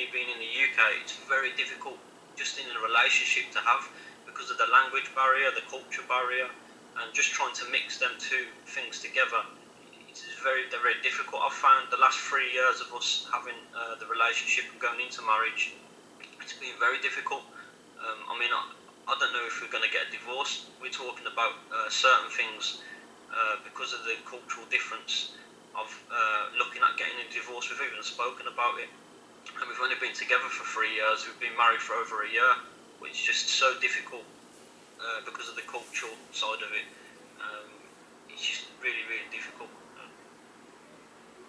me being in the UK, it's very difficult just in a relationship to have because of the language barrier, the culture barrier, and just trying to mix them two things together. It's very, very difficult. I've found the last 3 years of us having the relationship and going into marriage, it's been very difficult. I mean, I don't know if we're going to get a divorce. We're talking about certain things because of the cultural difference of looking at getting a divorce. We've even spoken about it. And we've only been together for 3 years. We've been married for over a year, which is just so difficult because of the cultural side of it. It's just really, really difficult.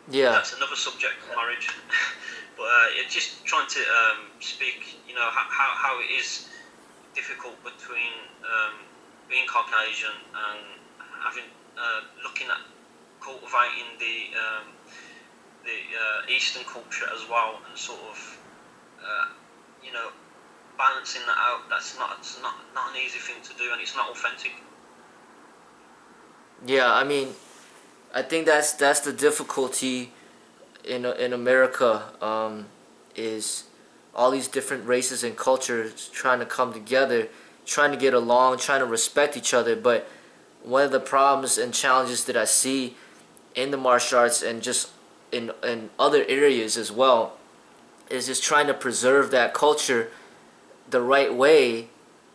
Yeah. That's another subject, marriage. But it's just trying to speak, you know, how it is difficult between being Caucasian and having looking at cultivating the Eastern culture as well, and sort of you know, balancing that out. It's not an easy thing to do, and it's not authentic. Yeah, I mean, I think that's the difficulty in America, is all these different races and cultures trying to come together, trying to get along, trying to respect each other. But one of the problems and challenges that I see in the martial arts and just in other areas as well is just trying to preserve that culture the right way,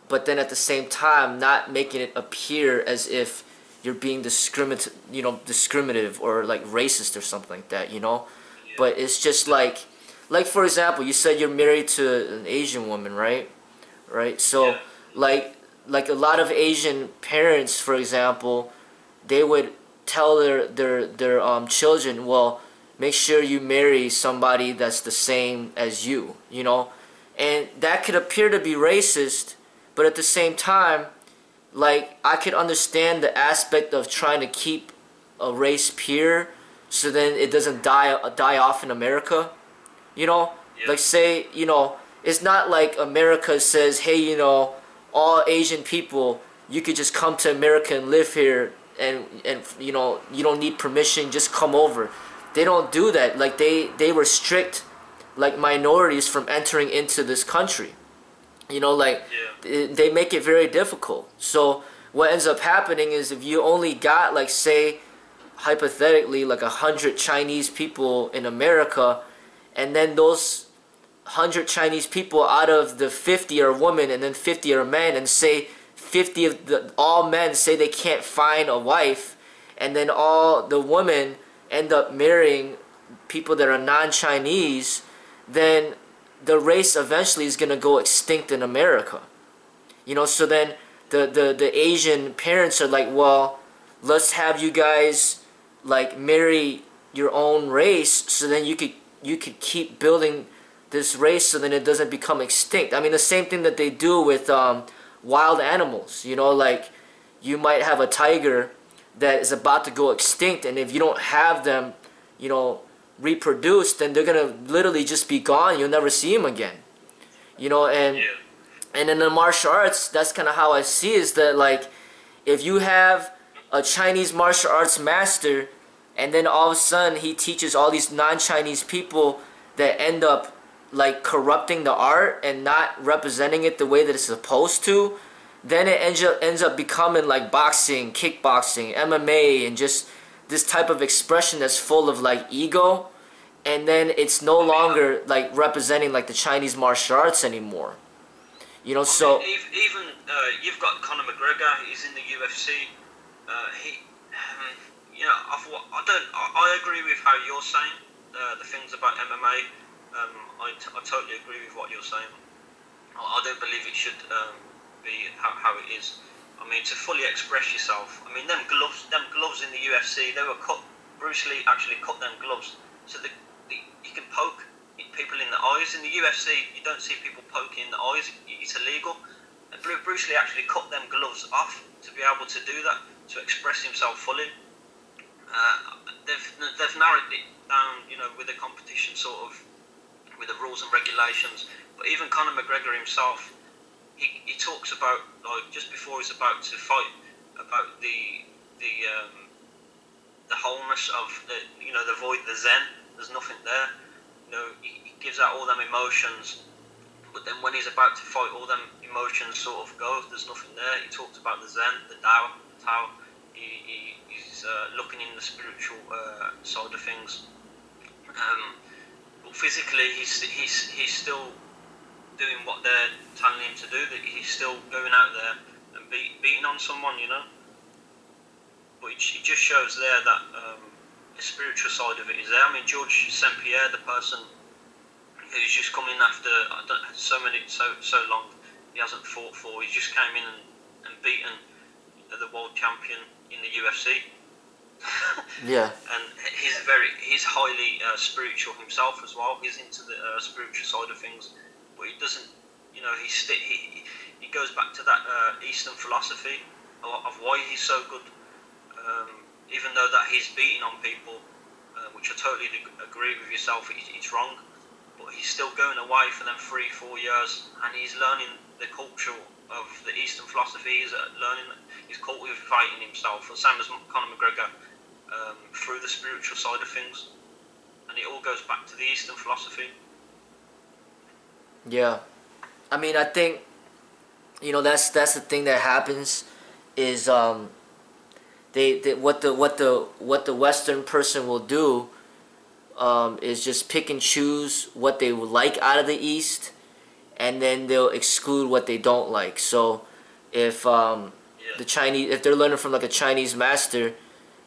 but then at the same time not making it appear as if you're being discriminative or like racist or something like that, you know. Yeah. But it's just like for example, you said you're married to an Asian woman, right? So Yeah. like a lot of Asian parents, for example, they would tell their children, well, make sure you marry somebody that's the same as you, you know. And that could appear to be racist, but at the same time, like, I could understand the aspect of trying to keep a race pure so then it doesn't die off in America, you know. Yeah. Like, say, you know, it's not like America says, hey, you know, all Asian people, you could just come to America and live here, and you know, you don't need permission, just come over. They don't do that. Like, they restrict like minorities from entering into this country, you know. Like, Yeah. they make it very difficult. So what ends up happening is, if you only got, like, say hypothetically, like 100 Chinese people in America, and then those 100 Chinese people, out of the 50 are women and then 50 are men, and say 50 of all men say they can't find a wife, and then all the women end up marrying people that are non-Chinese, then the race eventually is going to go extinct in America, you know. So then the Asian parents are like, well, let's have you guys like marry your own race, so then you could keep building this race, so then it doesn't become extinct. I mean, the same thing that they do with wild animals, you know. Like, you might have a tiger that is about to go extinct, and if you don't have them, you know, reproduce, then they're gonna literally just be gone. You'll never see them again, you know. And Yeah. and in the martial arts, that's kind of how I see it, is that, like, if you have a Chinese martial arts master, and then all of a sudden he teaches all these non-Chinese people that end up like corrupting the art and not representing it the way that it's supposed to, then it ends up becoming like boxing, kickboxing, MMA, and just this type of expression that's full of like ego, and then it's no longer like representing like the Chinese martial arts anymore, you know. So I mean, even you've got Conor McGregor. He's in the UFC. You know, I agree with how you're saying the things about MMA. I totally agree with what you're saying. I don't believe it should be how it is. I mean, to fully express yourself. I mean, them gloves in the UFC, they were cut. Bruce Lee actually cut them gloves so that you can poke people in the eyes. In the UFC, you don't see people poking in the eyes. It's illegal. Bruce Lee actually cut them gloves off to be able to do that, to express himself fully. They've narrowed it down, you know, with the competition, sort of, with the rules and regulations. But even Conor McGregor himself, he talks about, like, just before he's about to fight, about the wholeness of the, you know, the void, the Zen. There's nothing there. he gives out all them emotions, but then when he's about to fight, all them emotions sort of go. There's nothing there. He talked about the Zen, the Tao. He's looking in the spiritual side of things. But physically, he's still doing what they're telling him to do. That he's still going out there and beating on someone, But it just shows there that the spiritual side of it is there. I mean, George St. Pierre, the person who's just come in after so long he hasn't fought for. He just came in and beaten the world champion in the UFC. Yeah. And he's highly spiritual himself as well. He's into the spiritual side of things, but he doesn't. He goes back to that Eastern philosophy of why he's so good. Even though that he's beating on people, which I totally agree with yourself, it's wrong. But he's still going away for them 3-4 years, and he's learning the culture of the Eastern philosophy. He's cultivating himself, the same as Conor McGregor, through the spiritual side of things, and it all goes back to the Eastern philosophy. Yeah, I mean, I think that's the thing that happens is what the Western person will do is just pick and choose what they would like out of the East, and then they'll exclude what they don't like. So if if they're learning from like a Chinese master,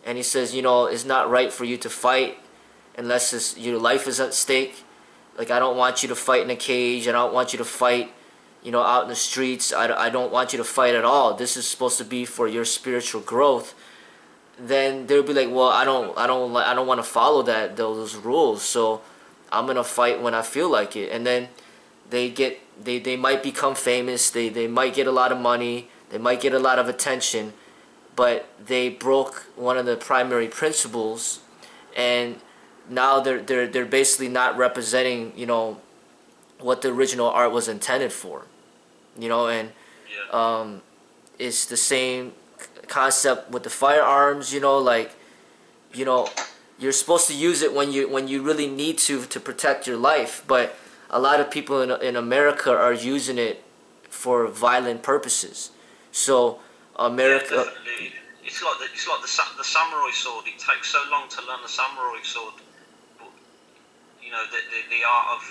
and he says, it's not right for you to fight unless your life is at stake. Like, I don't want you to fight in a cage. I don't want you to fight, out in the streets. I don't want you to fight at all. This is supposed to be for your spiritual growth. Then they'll be like, well, I don't want to follow those rules. So I'm gonna fight when I feel like it. And then they might become famous. They might get a lot of money. They might get a lot of attention. But they broke one of the primary principles, and now they're basically not representing what the original art was intended for, and it's the same concept with the firearms. You're supposed to use it when you really need to protect your life, but a lot of people in America are using it for violent purposes. So America. Yeah, definitely. It's like the samurai sword. It takes so long to learn the samurai sword, but the art of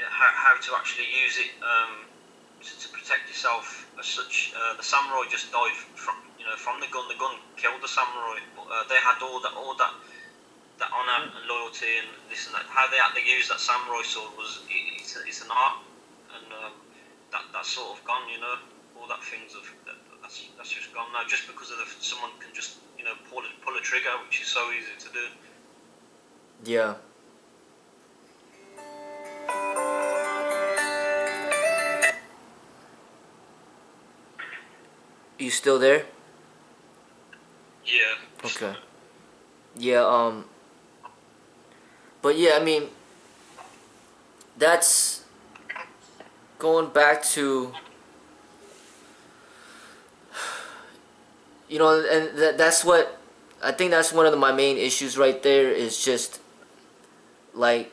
how to actually use it to protect yourself as such. The samurai just died from the gun. The gun killed the samurai, but they had all that honor and loyalty and this and that. How they had to use that samurai sword it's an art, and that's sort of gone. All that things that's just gone now, just because of someone can just pull a trigger, which is so easy to do. Yeah. You still there? Yeah. Okay. Yeah. But yeah, I mean, that's going back to. And that's what I think. That's one of my main issues right there. Is just like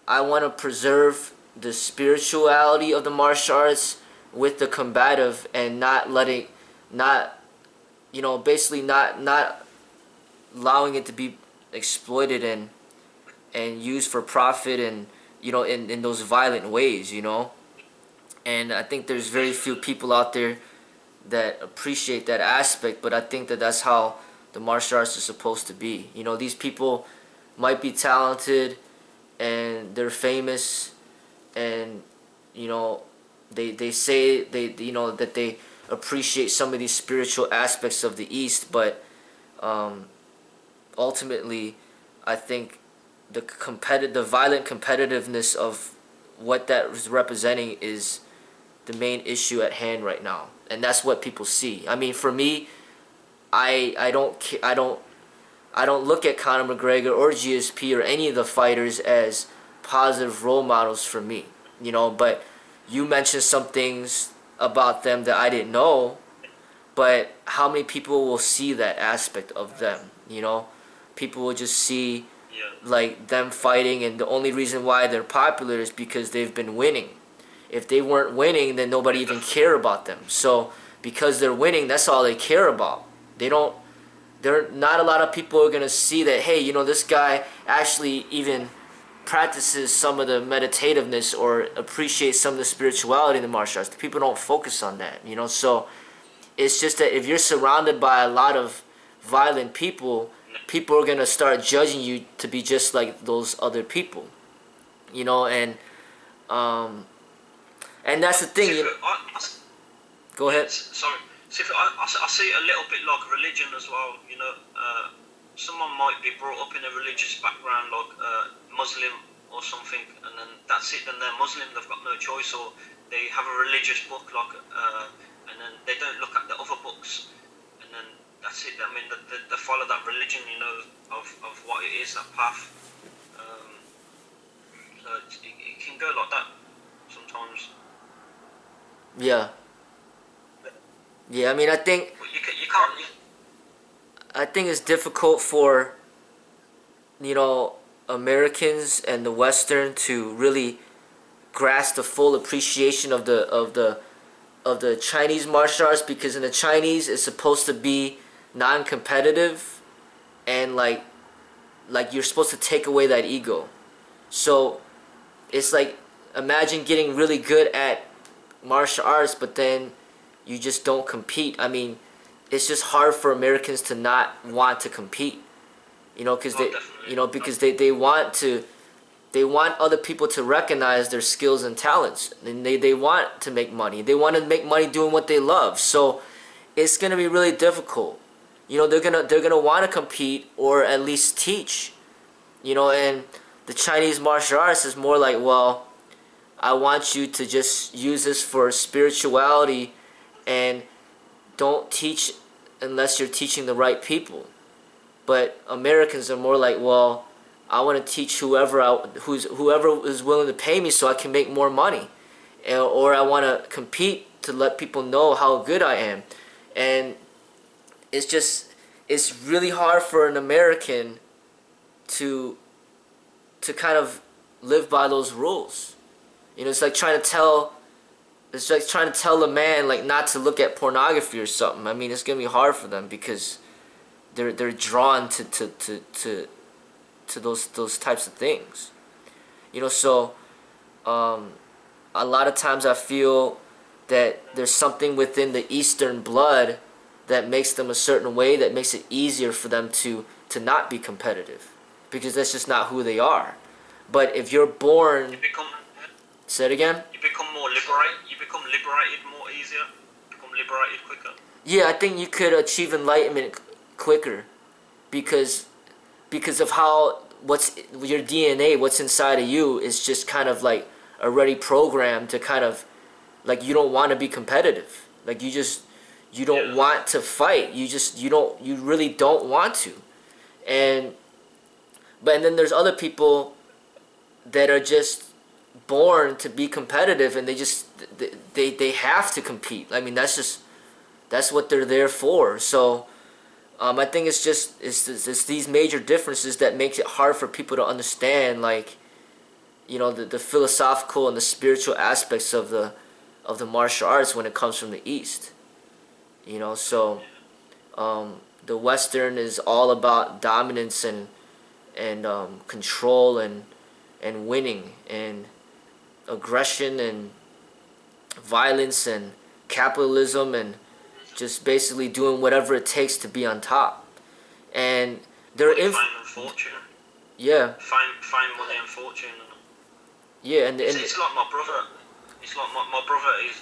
I want to preserve the spirituality of the martial arts with the combative, and basically not allowing it to be exploited and used for profit, and in those violent ways. And I think there's very few people out there that appreciate that aspect, but I think that's how the martial arts is supposed to be. These people might be talented and they're famous, and they say that they appreciate some of these spiritual aspects of the East, but ultimately I think the violent competitiveness of what that is representing is the main issue at hand right now, and that's what people see. I mean, for me, I don't look at Conor McGregor or GSP or any of the fighters as positive role models for me, but you mentioned some things about them that I didn't know, but how many people will see that aspect of them? People will just see Yeah. like them fighting, and the only reason why they're popular is because they've been winning. If they weren't winning, then nobody even care about them. So because they're winning, that's all they care about. They don't. There, not a lot of people are gonna see that. Hey, you know, this guy actually even practices some of the meditativeness or appreciates some of the spirituality in the martial arts. People don't focus on that, you know. So it's just that if you're surrounded by a lot of violent people, people are gonna start judging you to be just like those other people, you know. Um, and that's the thing. You know, go ahead. Sorry. I see it a little bit like religion as well. You know, someone might be brought up in a religious background, like Muslim or something, and then that's it. Then they're Muslim. They've got no choice, or they have a religious book, like, and then they don't look at the other books, and then that's it. I mean, they follow that religion, you know, of what it is, that path. So it can go like that sometimes. Yeah. Yeah, I mean, I think You can't. I think it's difficult for, you know, Americans and the Western to really grasp the full appreciation of the Chinese martial arts, because in the Chinese it's supposed to be non-competitive, and like you're supposed to take away that ego. So it's like, imagine getting really good at martial arts, but then you just don't compete. I mean, it's just hard for Americans to not want to compete, you know, because they want other people to recognize their skills and talents, and they want to make money. They want to make money doing what they love. So it's gonna be really difficult. You know, they're gonna want to compete or at least teach. You know, and the Chinese martial arts is more like, well, I want you to just use this for spirituality, and don't teach unless you're teaching the right people. But Americans are more like, well, I want to teach whoever is willing to pay me so I can make more money, or I want to compete to let people know how good I am. And it's really hard for an American to kind of live by those rules. You know, it's like trying to tell a man like not to look at pornography or something. I mean, it's gonna be hard for them because they're drawn to those types of things. You know, so a lot of times I feel that there's something within the Eastern blood that makes them a certain way, that makes it easier for them to not be competitive, because that's just not who they are. But if you're born, say it again. You become more liberated. You become liberated more easier. You become liberated quicker. Yeah, I think you could achieve enlightenment quicker because of how what's your DNA, what's inside of you is just kind of like already programmed to kind of like, you don't want to be competitive. Like you don't want to fight. You really don't want to. And then there's other people that are just born to be competitive, and they have to compete. I mean, that's what they're there for. So I think it's these major differences that makes it hard for people to understand, like, you know, the philosophical and the spiritual aspects of the martial arts when it comes from the East. You know, so the Western is all about dominance and control and winning and aggression and violence and capitalism and just basically doing whatever it takes to be on top. And they're fame and fortune. Yeah. Fame, money, and fortune. Yeah, and it's like my brother. It's like my brother is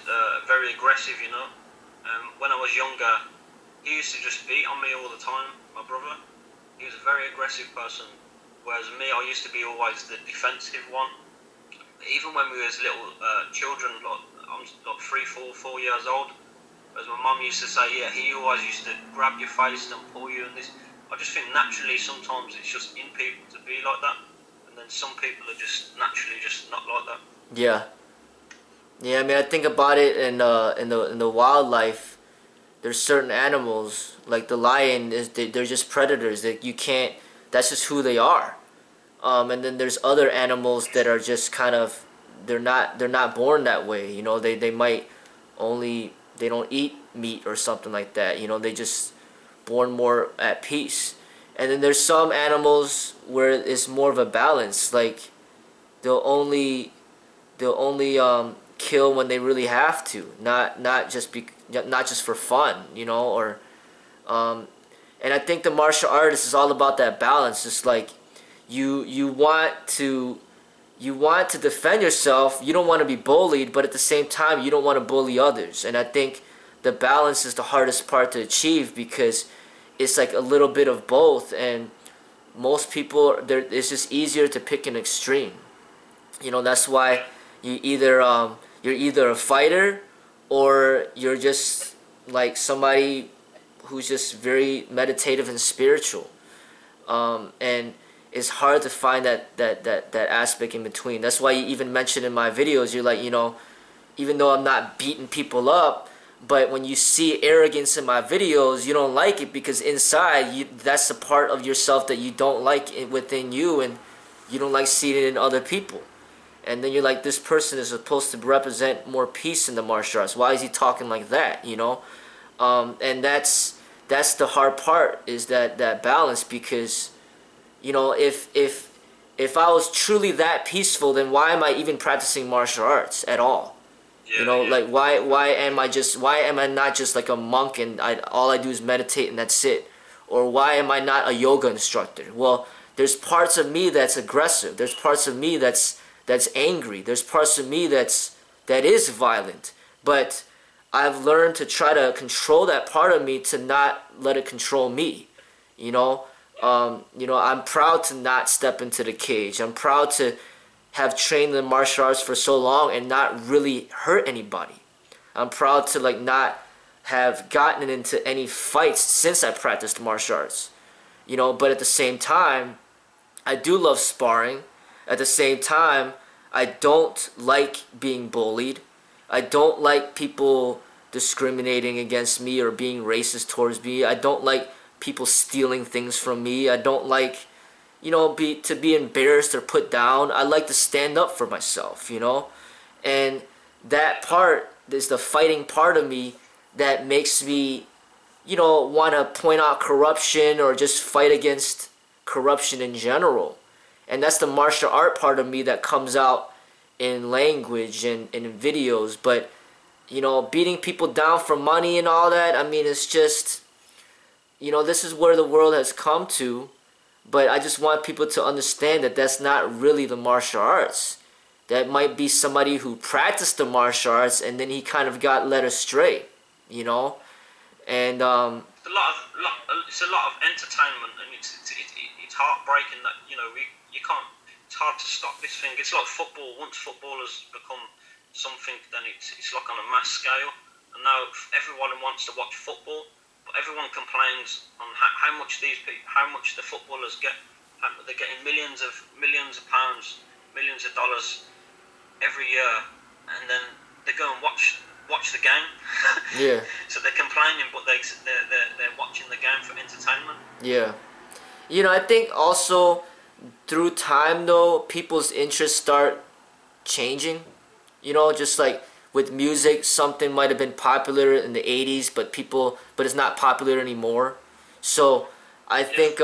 very aggressive, you know. When I was younger, he used to just beat on me all the time. My brother, he was a very aggressive person, whereas me, I used to be always the defensive one. Even when we was little children, like I'm like 3, 4, 4 years old, as my mum used to say, yeah, he always used to grab your face and pull you and this. I just think naturally sometimes it's just in people to be like that, and then some people are just naturally just not like that. Yeah. Yeah, I mean, I think about it in the wildlife. There's certain animals like the lion they're just predators that you can't. That's just who they are. And then there's other animals that are just kind of, they're not born that way. You know, they might only, they don't eat meat or something like that. You know, they just born more at peace. And then there's some animals where it's more of a balance. Like they'll only kill when they really have to, not just for fun, you know. Or and I think the martial artist is all about that balance. It's like you want to defend yourself. You don't want to be bullied, but at the same time you don't want to bully others. And I think the balance is the hardest part to achieve, because it's like a little bit of both. And most people, it's just easier to pick an extreme. You know, that's why you're either a fighter, or you're just like somebody who's just very meditative and spiritual. And it's hard to find that aspect in between. That's why you even mentioned in my videos, you're like, you know, even though I'm not beating people up, but when you see arrogance in my videos, you don't like it, because inside that's the part of yourself that you don't like within you, and you don't like seeing it in other people. And then you're like, this person is supposed to represent more peace in the martial arts. Why is he talking like that? You know, and that's the hard part, is that balance. Because, you know, if I was truly that peaceful, then why am I even practicing martial arts at all? You know, like why am I not just like a monk and all I do is meditate and that's it? Or why am I not a yoga instructor? Well, there's parts of me that's aggressive. There's parts of me that's angry. There's parts of me that is violent. But I've learned to try to control that part of me, to not let it control me. You know, I'm proud to not step into the cage. I'm proud to have trained in martial arts for so long and not really hurt anybody. I'm proud to like not have gotten into any fights since I practiced martial arts. You know, but at the same time, I do love sparring. At the same time, I don't like being bullied. I don't like people discriminating against me or being racist towards me. I don't like people stealing things from me. I don't like, you know, to be embarrassed or put down. I like to stand up for myself, you know. And that part is the fighting part of me that makes me, you know, want to point out corruption or just fight against corruption in general. And that's the martial art part of me that comes out in language and in videos. But, you know, beating people down for money and all that, I mean, it's just, you know, this is where the world has come to. But I just want people to understand that that's not really the martial arts. That might be somebody who practiced the martial arts and then he kind of got led astray, you know. And it's a lot of entertainment, and it's heartbreaking that, you know, you can't. It's hard to stop this thing. It's like football. Once football has become something, then it's like on a mass scale. And now everyone wants to watch football, but everyone complains on how much the footballers get. They're getting millions of pounds, millions of dollars every year, and then they go and watch the game. yeah. So they're complaining, but they're watching the game for entertainment. Yeah. You know, I think also through time though, people's interests start changing. You know, just like with music, something might have been popular in the 80s, but it's not popular anymore. So I think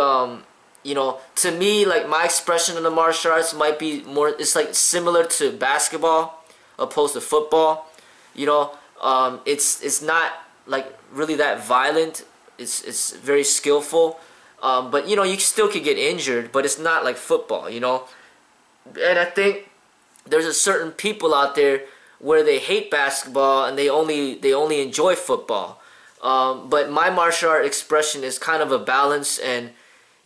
you know, to me, like my expression of the martial arts might be more, it's like similar to basketball opposed to football. You know, it's not like really that violent. It's very skillful. But you know, you still could get injured, but it's not like football, you know. And I think there's a certain people out there where they hate basketball and they only enjoy football. But my martial art expression is kind of a balance, and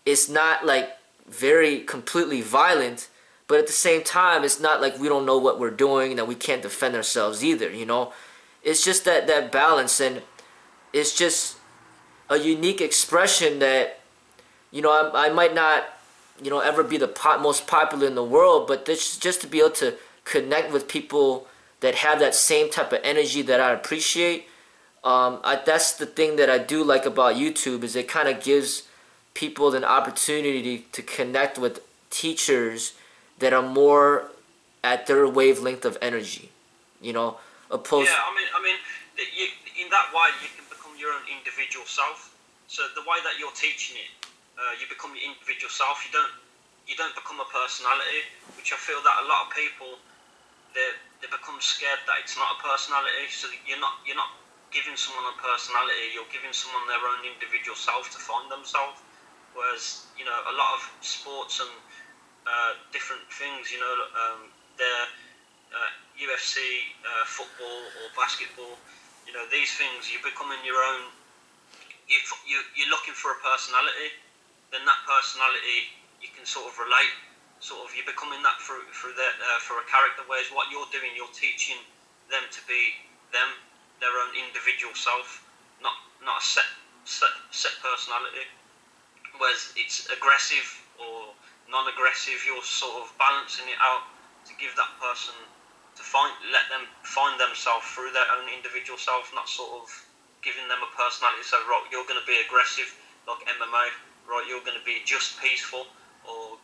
it's not like very completely violent, but at the same time, it's not like we don't know what we're doing and that we can't defend ourselves either, you know. It's just that balance, and it's just a unique expression that, you know, I might not, you know, ever be the most popular in the world, but this, just to be able to connect with people that have that same type of energy that I appreciate. That's the thing that I do like about YouTube, is it kind of gives people an opportunity to connect with teachers that are more at their wavelength of energy, you know, opposed. Yeah, I mean, in that way you can become your own individual self. So the way that you're teaching it, you become your individual self. You don't become a personality, which I feel that a lot of people they become scared that it's not a personality. So you're not giving someone a personality. You're giving someone their own individual self to find themselves. Whereas a lot of sports and different things, they're UFC, football or basketball, these things, you're becoming your own, you're looking for a personality, then that personality you can sort of relate, you're becoming that through for a character, whereas what you're doing, you're teaching them to be them, their own individual self, not a set personality, whereas it's aggressive or non-aggressive, you're sort of balancing it out to give that person let them find themselves through their own individual self, not sort of giving them a personality. So right, you're going to be aggressive like MMA, right? You're going to be just peaceful, or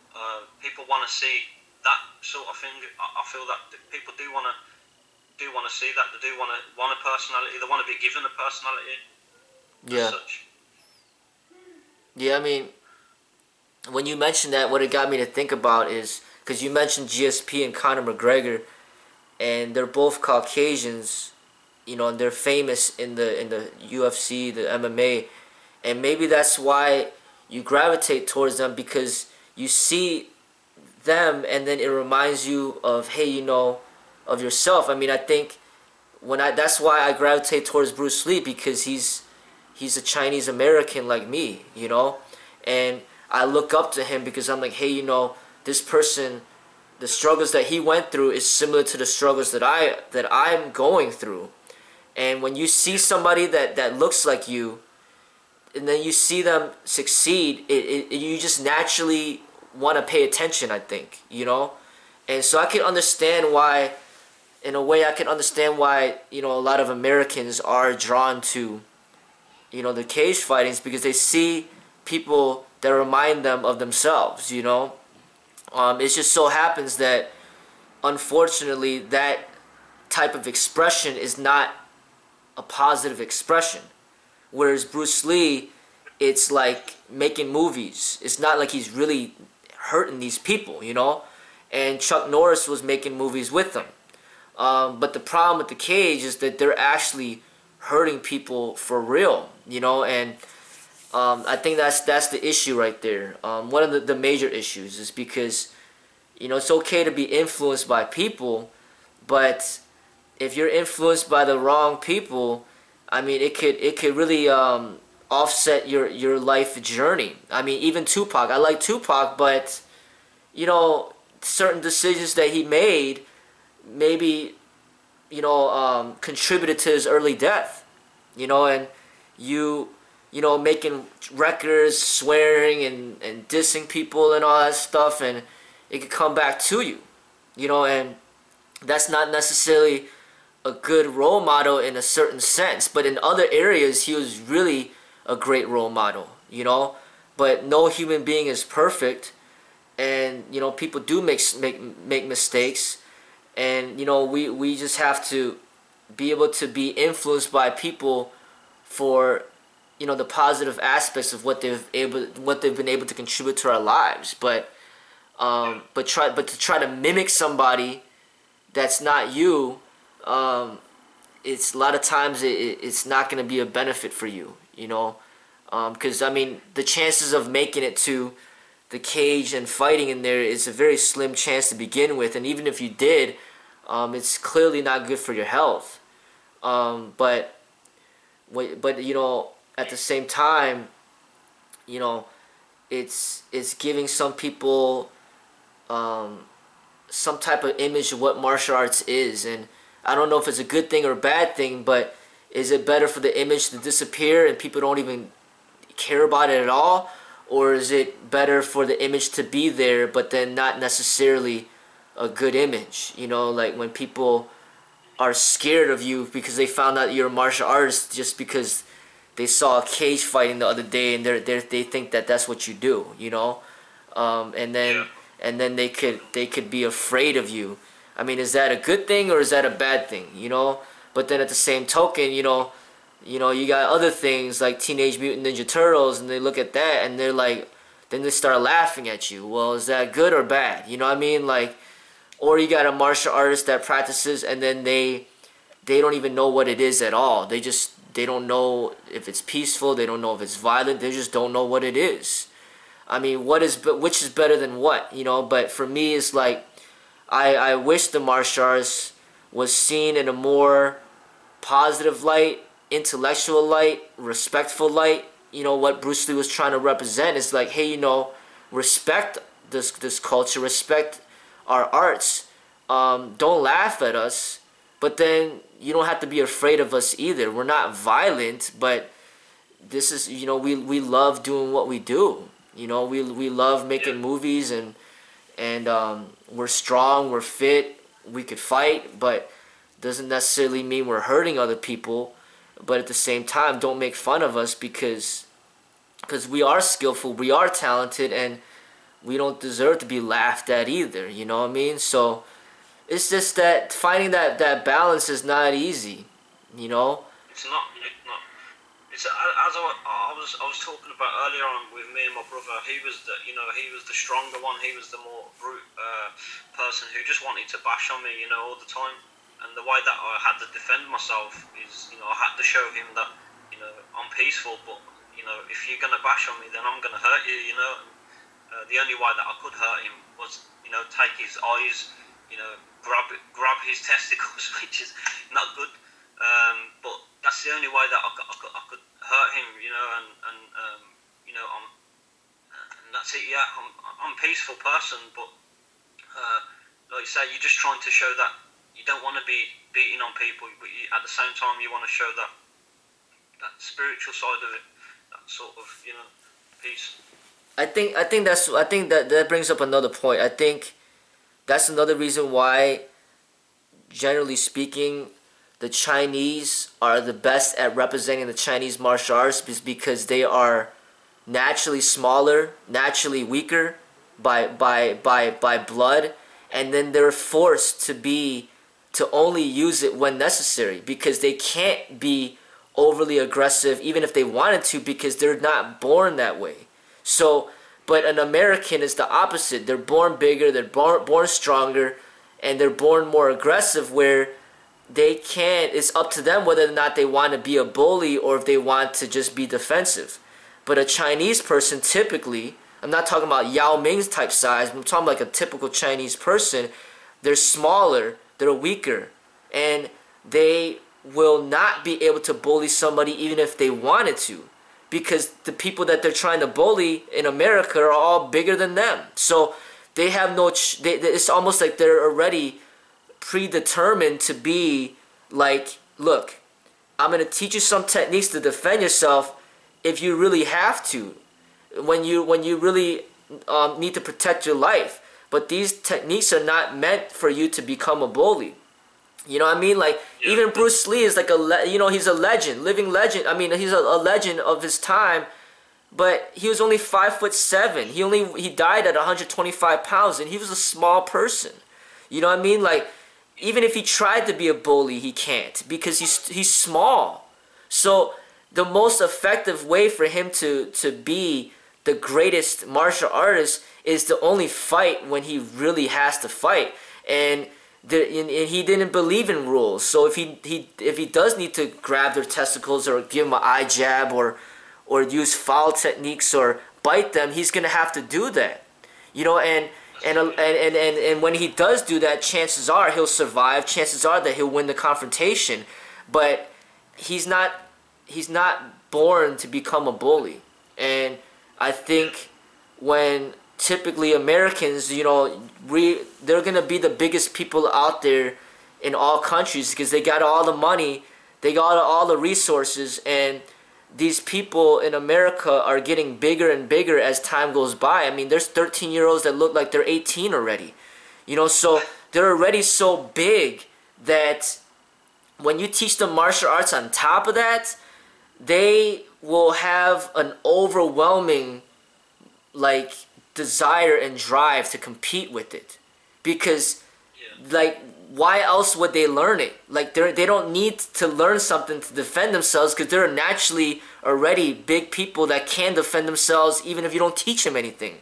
people want to see that sort of thing. I feel that people do want to see that. They do want a personality. They want to be given a personality. Yeah. As such. Yeah, I mean, when you mentioned that, what it got me to think about is because you mentioned GSP and Conor McGregor, and they're both Caucasians, and they're famous in the UFC, the MMA, and maybe that's why you gravitate towards them, because you see them and then it reminds you of, hey, of yourself. I mean, I think that's why I gravitate towards Bruce Lee, because he's a Chinese American like me, and I look up to him because I'm like, hey, this person, the struggles that he went through is similar to the struggles that I'm going through. And when you see somebody that looks like you, and then you see them succeed, you just naturally want to pay attention, I think, And so I can understand why, in a way, a lot of Americans are drawn to, the cage fightings, because they see people that remind them of themselves, It just so happens that, unfortunately, that type of expression is not a positive expression. Whereas Bruce Lee, it's like making movies. It's not like he's really hurting these people, And Chuck Norris was making movies with them. But the problem with the cage is that they're actually hurting people for real, And I think that's the issue right there. One of the major issues is because, it's okay to be influenced by people, but if you're influenced by the wrong people, I mean, it could really offset your life journey. I mean, even Tupac. I like Tupac, but certain decisions that he made maybe contributed to his early death. And making records, swearing and dissing people and all that stuff, and it could come back to you. And that's not necessarily a good role model in a certain sense, but in other areas he was really a great role model, But no human being is perfect, and people do make mistakes, and we just have to be able to be influenced by people for the positive aspects of what they've been able to contribute to our lives, but to try to mimic somebody that's not you, it's a lot of times it's not going to be a benefit for you, because I mean, the chances of making it to the cage and fighting in there is a very slim chance to begin with, and even if you did, it's clearly not good for your health. But at the same time, it's giving some people some type of image of what martial arts is, and I don't know if it's a good thing or a bad thing, but is it better for the image to disappear and people don't even care about it at all, or is it better for the image to be there but then not necessarily a good image? Like when people are scared of you because they found out you're a martial artist just because they saw a cage fighting the other day, and they think that that's what you do, And then and then they could be afraid of you. I mean, is that a good thing or is that a bad thing? You know. But then at the same token, you got other things like Teenage Mutant Ninja Turtles, and they look at that and they're like, then they start laughing at you. Well, is that good or bad? You know what I mean? Like, or you got a martial artist that practices and then they don't even know what it is at all. They don't know if it's peaceful. They don't know if it's violent. They just don't know what it is. I mean, which is better than what? But for me, it's like I wish the martial arts was seen in a more positive light, intellectual light, respectful light. What Bruce Lee was trying to represent is like, hey, respect this culture, respect our arts. Don't laugh at us, but then you don't have to be afraid of us either. We're not violent, but this is, we love doing what we do. We love making movies, and we're strong, we're fit, we could fight, but doesn't necessarily mean we're hurting other people. But at the same time, don't make fun of us because we are skillful, we are talented, and we don't deserve to be laughed at either. You know what I mean? So it's just that finding that balance is not easy. It's not. It's as I was talking about earlier on with me and my brother. He was the stronger one. He was the more brute person who just wanted to bash on me, all the time. And the way that I had to defend myself is, I had to show him that, I'm peaceful, but, if you're going to bash on me, then I'm going to hurt you, The only way that I could hurt him was, take his eyes, grab his testicles, which is not good. But that's the only way that I could hurt him, and that's it, yeah. I'm a peaceful person, but, like you say, you're just trying to show that you don't want to be beating on people, but at the same time you want to show that spiritual side of it, that sort of peace. I think that brings up another point. I think that's another reason why, generally speaking, the Chinese are the best at representing the Chinese martial arts, is because they are naturally smaller, naturally weaker by blood, and then they're forced to only use it when necessary, because they can't be overly aggressive even if they wanted to, because they're not born that way. So, but an American is the opposite. They're born bigger, they're born stronger, and they're born more aggressive, where they can't, it's up to them whether or not they want to be a bully or if they want to just be defensive. But a Chinese person typically, I'm not talking about Yao Ming's type size, I'm talking like a typical Chinese person, they're smaller, they're weaker, and they will not be able to bully somebody even if they wanted to, because the people that they're trying to bully in America are all bigger than them. So they have no, it's almost like they're already predetermined to be like, look, I'm going to teach you some techniques to defend yourself if you really have to, when you really need to protect your life. But these techniques are not meant for you to become a bully. You know what I mean? Like, even Bruce Lee is like he's a legend, living legend. I mean, he's a legend of his time, but he was only 5'7". He died at 125 pounds, and he was a small person. You know what I mean? Like, even if he tried to be a bully, he can't, because he's small. So the most effective way for him to be the greatest martial artist is to only fight when he really has to fight. And he didn't believe in rules. So if he does need to grab their testicles or give them an eye jab or use foul techniques or bite them, he's gonna have to do that. And when he does do that, chances are he'll survive. Chances are that he'll win the confrontation. But he's not born to become a bully. And I think when typically Americans, they're going to be the biggest people out there in all countries, because they got all the money, they got all the resources, and these people in America are getting bigger and bigger as time goes by. I mean, there's 13-year-olds that look like they're 18 already. So they're already so big that when you teach them martial arts on top of that, they will have an overwhelming, desire and drive to compete with it, because Yeah. like why else would they learn it? Like they don't need to learn something to defend themselves, because they're naturally already big people that can defend themselves even if you don't teach them anything.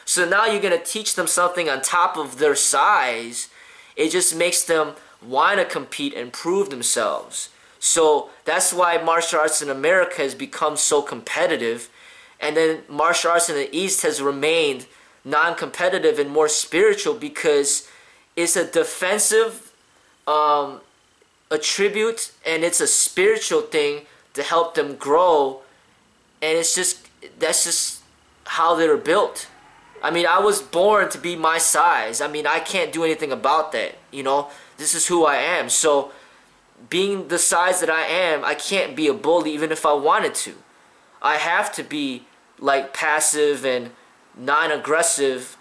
So now you're gonna teach them something on top of their size. It just makes them want to compete and prove themselves. So that's why martial arts in America has become so competitive, and then martial arts in the East has remained non-competitive and more spiritual, because it's a defensive attribute, and it's a spiritual thing to help them grow. And it's just, that's just how they're built. I mean, I was born to be my size. I mean, I can't do anything about that, you know. This is who I am. So being the size that I am, I can't be a bully even if I wanted to. I have to be like passive and non-aggressive,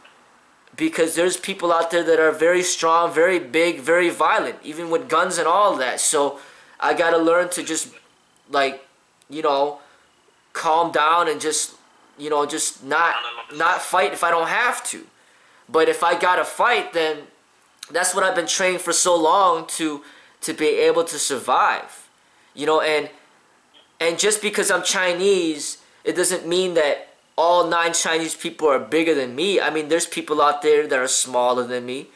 because there's people out there that are very strong, very big, very violent, even with guns and all that. So I gotta learn to just, like, you know, calm down and just, you know, just not fight if I don't have to. But if I gotta fight, then that's what I've been training for so long to be able to survive. You know, and just because I'm Chinese, it doesn't mean that all 9 Chinese people are bigger than me. I mean, there's people out there that are smaller than me,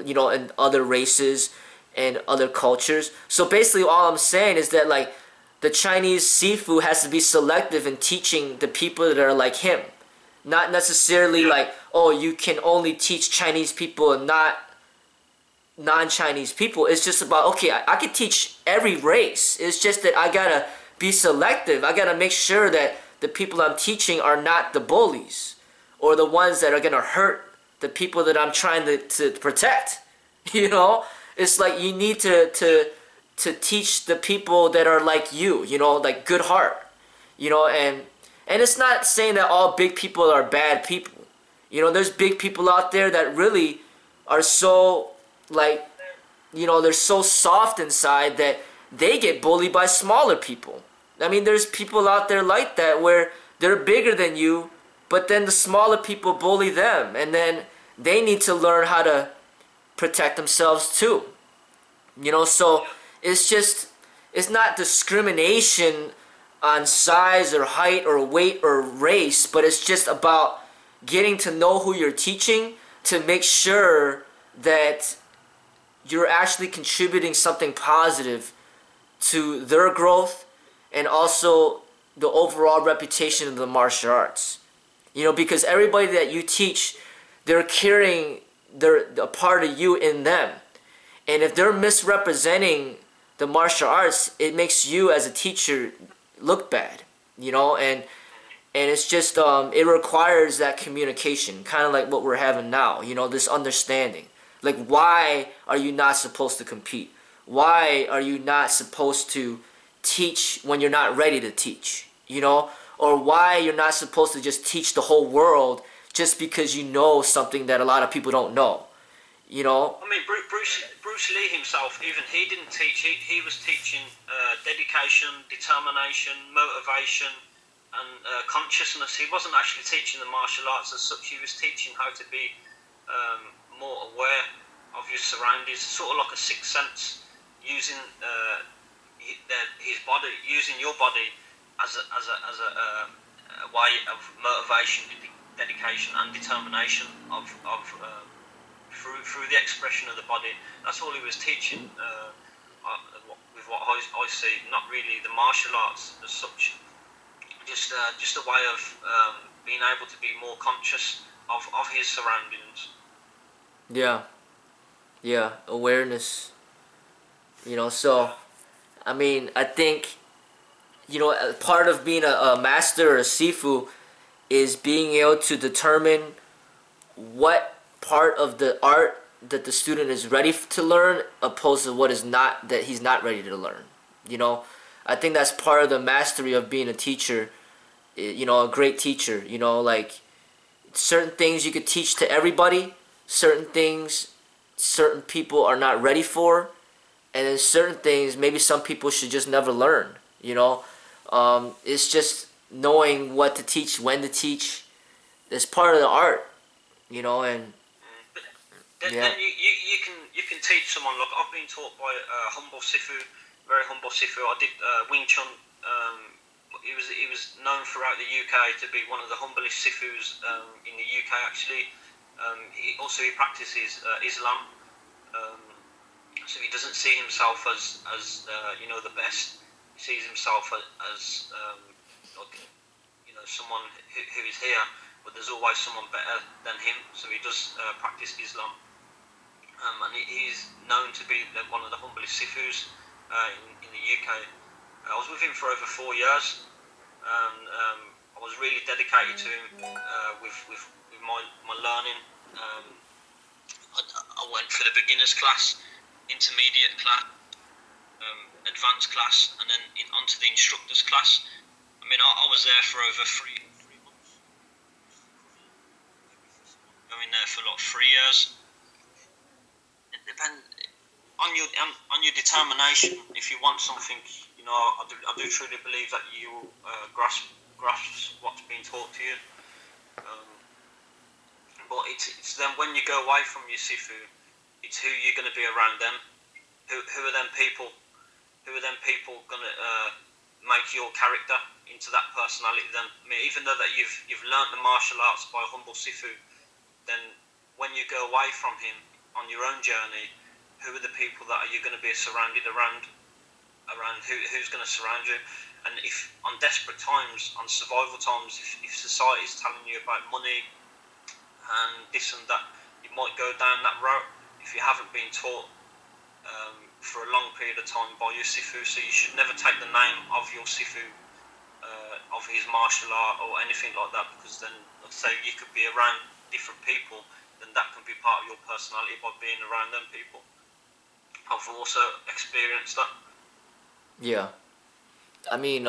you know, and other races and other cultures. So basically all I'm saying is that, like, the Chinese Sifu has to be selective in teaching the people that are like him. Not necessarily like, oh, you can only teach Chinese people and not non-Chinese people. It's just about, okay, I can teach every race. It's just that I gotta be selective. I gotta make sure that the people I'm teaching are not the bullies or the ones that are gonna hurt the people that I'm trying to protect. You know, it's like you need to teach the people that are like you know, like good heart, you know. And it's not saying that all big people are bad people. You know, there's big people out there that really are so, like, you know, they're so soft inside that they get bullied by smaller people. I mean, there's people out there like that where they're bigger than you, but then the smaller people bully them, and then they need to learn how to protect themselves too. You know, so it's just, it's not discrimination on size or height or weight or race, but it's just about getting to know who you're teaching to make sure that you're actually contributing something positive to their growth and also the overall reputation of the martial arts. You know, because everybody that you teach, they're carrying a part of you in them. And if they're misrepresenting the martial arts, it makes you as a teacher look bad, you know. And it's just, it requires that communication, kind of like what we're having now, you know, this understanding. Like, why are you not supposed to compete? Why are you not supposed to teach when you're not ready to teach, you know? Or why you're not supposed to just teach the whole world just because you know something that a lot of people don't know, you know? I mean, Bruce Lee himself, even he didn't teach. He was teaching dedication, determination, motivation, and consciousness. He wasn't actually teaching the martial arts as such. He was teaching how to be more aware of your surroundings, sort of like a sixth sense, using his body, using your body as a way of motivation, dedication, and determination through the expression of the body. That's all he was teaching. With what I see, not really the martial arts as such. Just a way of being able to be more conscious of his surroundings. Yeah, awareness. You know, so, I mean, I think, you know, part of being a master or a Sifu is being able to determine what part of the art that the student is ready to learn opposed to what is not, that he's not ready to learn. You know, I think that's part of the mastery of being a teacher, you know, a great teacher. You know, like, certain things you could teach to everybody, certain things certain people are not ready for, and then certain things maybe some people should just never learn, you know. It's just knowing what to teach, when to teach. It's part of the art, and But yeah. then you can teach someone. Look, I've been taught by humble Sifu, very humble Sifu. I did Wing Chun. He was known throughout the UK to be one of the humblest Sifus in the UK. Actually, he practices Islam. Um, so he doesn't see himself as the best. He sees himself as like, someone who is here, but there's always someone better than him. So he does practice Islam, and he's known to be one of the humblest Sifus in the UK. I was with him for over 4 years, and I was really dedicated to him with my learning. Um, I went for the beginners class, intermediate class, advanced class, and then onto the instructors class. I mean, I was there for over three months. Going there for like 3 years. It depends on your determination. If you want something, I do truly believe that you grasp what's being taught to you. Um, but it's then when you go away from your Sifu, it's who you're going to be around them. Who are them people? Who are them people going to make your character into that personality? Then, I mean, even though that you've learnt the martial arts by a humble Sifu, then when you go away from him on your own journey, who are the people that you're going to be surrounded around who's going to surround you? And if on desperate times, on survival times, if society is telling you about money and this and that, you might go down that route if you haven't been taught for a long period of time by your Sifu. So you should never take the name of your Sifu, of his martial art or anything like that, because then, let's say, you could be around different people, then that can be part of your personality by being around them people. I've also experienced that. Yeah. I mean,